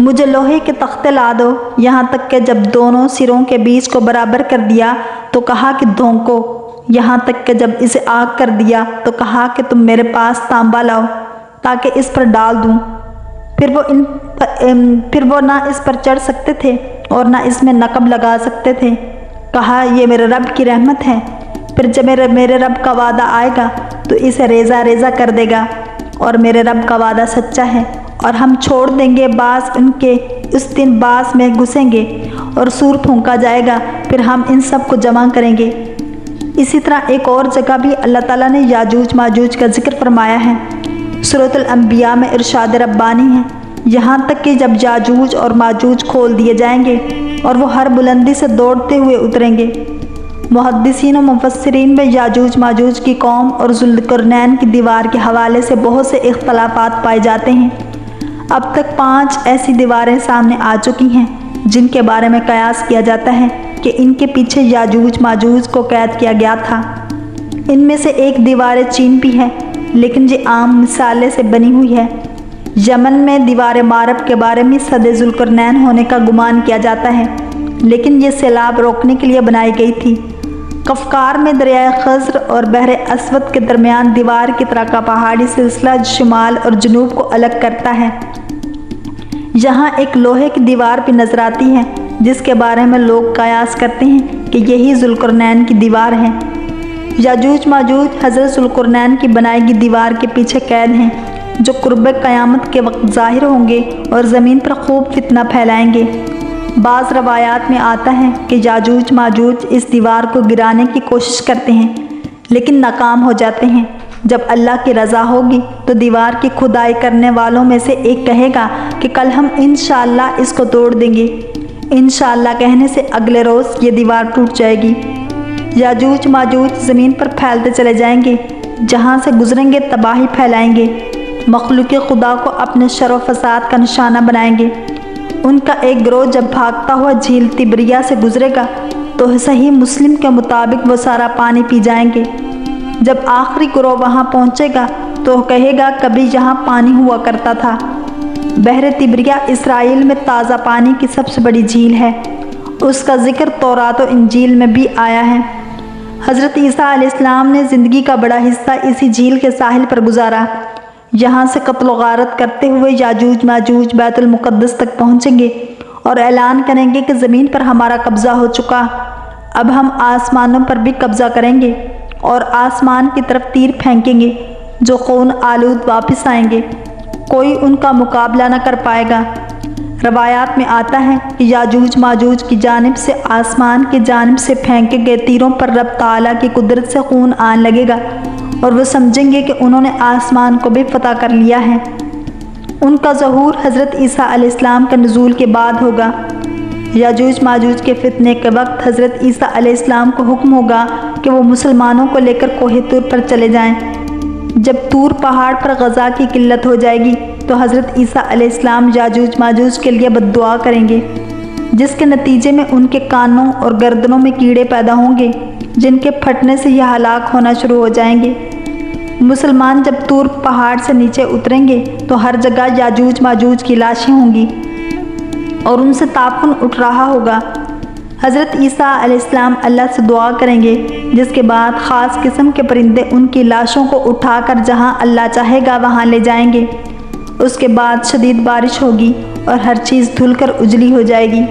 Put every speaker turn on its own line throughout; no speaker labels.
مجھے لوہے کے تختے لا دو، یہاں تک کہ جب دونوں سروں کے بیچ کو برابر کر دیا تو کہا کہ دھونکو، یہاں تک کہ جب اسے آگ کر دیا تو کہا کہ تم میرے پاس تانبا لاؤ تاکہ اس پر ڈال دوں۔ پھر وہ نہ اس پر چڑھ سکتے تھے اور نہ اس میں نقب لگا سکتے تھے۔ کہا یہ میرے رب کی رحمت ہے، پھر جب میرے رب کا وعدہ آئے گا تو اسے ریزہ ریزہ کر دے گا، اور میرے رب کا وعدہ سچا ہے، اور ہم چھوڑ دیں گے باز ان کے، اس دن باز میں گھسیں گے اور سور پھونکا جائے گا، پھر ہم ان سب کو جمع کریں گے۔ اسی طرح ایک اور جگہ بھی اللہ تعالیٰ نے یاجوج ماجوج کا ذکر فرمایا ہے۔ سورۃ الانبیاء میں ارشاد ربانی ہے، یہاں تک کہ جب یاجوج اور ماجوج کھول دیے جائیں گے اور وہ ہر بلندی سے دوڑتے ہوئے اتریں گے۔ محدثین و مفسرین میں یاجوج ماجوج کی قوم اور ذوالقرنین کی دیوار کے حوالے سے بہت سے اختلافات پائے جاتے ہیں۔ اب تک 5 ایسی دیواریں سامنے آ چکی ہیں جن کے بارے میں قیاس کیا جاتا ہے کہ ان کے پیچھے یاجوج ماجوج کو قید کیا گیا تھا۔ ان میں سے ایک دیوار چین بھی ہے، لیکن یہ عام مسالے سے بنی ہوئی ہے۔ یمن میں دیوار مارب کے بارے میں صد ذوالقرنین ہونے کا گمان کیا جاتا ہے، لیکن یہ سیلاب روکنے کے لیے بنائی گئی تھی۔ قفقار میں دریائے خزر اور بحر اسود کے درمیان دیوار کی طرح کا پہاڑی سلسلہ شمال اور جنوب کو الگ کرتا ہے۔ یہاں ایک لوہے کی دیوار بھی نظر آتی ہے جس کے بارے میں لوگ قیاس کرتے ہیں کہ یہی ذوالقرنین کی دیوار ہے۔ یاجوج ماجوج حضرت ذوالقرنین کی بنائی گئی دیوار کے پیچھے قید ہیں، جو قرب قیامت کے وقت ظاہر ہوں گے اور زمین پر خوب فتنہ پھیلائیں گے۔ بعض روایات میں آتا ہے کہ یاجوج ماجوج اس دیوار کو گرانے کی کوشش کرتے ہیں لیکن ناکام ہو جاتے ہیں۔ جب اللہ کی رضا ہوگی تو دیوار کی کھدائی کرنے والوں میں سے ایک کہے گا کہ کل ہم انشاءاللہ اس کو توڑ دیں گے۔ انشاءاللہ کہنے سے اگلے روز یہ دیوار ٹوٹ جائے گی۔ یاجوج ماجوج زمین پر پھیلتے چلے جائیں گے، جہاں سے گزریں گے تباہی پھیلائیں گے، مخلوق خدا کو اپنے شر و فساد کا نشانہ بنائیں گے۔ ان کا ایک گروہ جب بھاگتا ہوا جھیل تبریہ سے گزرے گا تو صحیح مسلم کے مطابق وہ سارا پانی پی جائیں گے۔ جب آخری گروہ وہاں پہنچے گا تو کہے گا کبھی یہاں پانی ہوا کرتا تھا۔ بحر تبریہ اسرائیل میں تازہ پانی کی سب سے بڑی جھیل ہے، اس کا ذکر تورات و انجیل میں بھی آیا ہے۔ حضرت عیسیٰ علیہ السلام نے زندگی کا بڑا حصہ اسی جھیل کے ساحل پر گزارا۔ یہاں سے قتل و غارت کرتے ہوئے یاجوج ماجوج بیت المقدس تک پہنچیں گے اور اعلان کریں گے کہ زمین پر ہمارا قبضہ ہو چکا، اب ہم آسمانوں پر بھی قبضہ کریں گے اور آسمان کی طرف تیر پھینکیں گے جو خون آلود واپس آئیں گے، کوئی ان کا مقابلہ نہ کر پائے گا۔ روایات میں آتا ہے کہ یاجوج ماجوج کی جانب سے آسمان کی جانب سے پھینکے گئے تیروں پر رب تعالیٰ کی قدرت سے خون آن لگے گا اور وہ سمجھیں گے کہ انہوں نے آسمان کو بھی فتح کر لیا ہے۔ ان کا ظہور حضرت عیسیٰ علیہ السلام کے نزول کے بعد ہوگا۔ یاجوج ماجوج کے فتنے کے وقت حضرت عیسیٰ علیہ السلام کو حکم ہوگا کہ وہ مسلمانوں کو لے کر کوہ طور پر چلے جائیں۔ جب طور پہاڑ پر غذا کی قلت ہو جائے گی تو حضرت عیسیٰ علیہ السلام یاجوج ماجوج کے لیے بد دعا کریں گے، جس کے نتیجے میں ان کے کانوں اور گردنوں میں کیڑے پیدا ہوں گے جن کے پھٹنے سے یہ ہلاک ہونا شروع ہو جائیں گے۔ مسلمان جب طور پہاڑ سے نیچے اتریں گے تو ہر جگہ یاجوج ماجوج کی لاشیں ہوں گی اور ان سے تعفن اٹھ رہا ہوگا۔ حضرت عیسیٰ علیہ السلام اللہ سے دعا کریں گے، جس کے بعد خاص قسم کے پرندے ان کی لاشوں کو اٹھا کر جہاں اللہ چاہے گا وہاں لے جائیں گے۔ اس کے بعد شدید بارش ہوگی اور ہر چیز دھل کر اجلی ہو جائے گی۔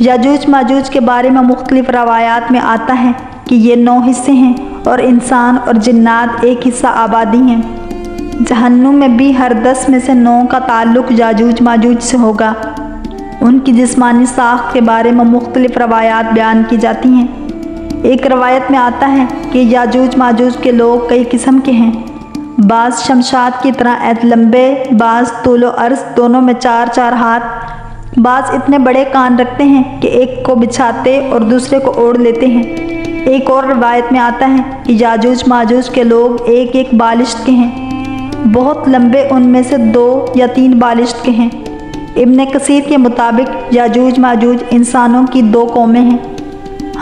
یاجوج ماجوج کے بارے میں مختلف روایات میں آتا ہے کہ یہ 9 حصے ہیں اور انسان اور جنات ایک حصہ آبادی ہیں۔ جہنم میں بھی ہر 10 میں سے 9 کا تعلق یاجوج ماجوج سے ہوگا۔ ان کی جسمانی ساخت کے بارے میں مختلف روایات بیان کی جاتی ہیں۔ ایک روایت میں آتا ہے کہ یاجوج ماجوج کے لوگ کئی قسم کے ہیں، بعض شمشاد کی طرح ایت لمبے، بعض طول و عرض دونوں میں 4 ہاتھ، بعض اتنے بڑے کان رکھتے ہیں کہ ایک کو بچھاتے اور دوسرے کو اوڑھ لیتے ہیں۔ ایک اور روایت میں آتا ہے کہ یاجوج ماجوج کے لوگ ایک بالشت کے ہیں، بہت لمبے ان میں سے 2 یا 3 بالشت کے ہیں۔ ابن کثیر کے مطابق یاجوج ماجوج انسانوں کی 2 قومیں ہیں۔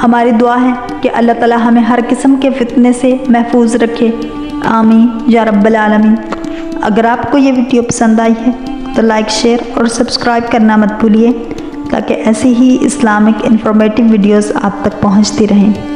ہماری دعا ہے کہ اللہ تعالی ہمیں ہر قسم کے فتنے سے محفوظ رکھے، آمین یا رب العالمین۔ اگر آپ کو یہ ویڈیو پسند آئی ہے تو لائک، شیئر اور سبسکرائب کرنا مت بھولیے تاکہ ایسی ہی اسلامک انفارمیٹیو ویڈیوز آپ تک پہنچتی رہیں۔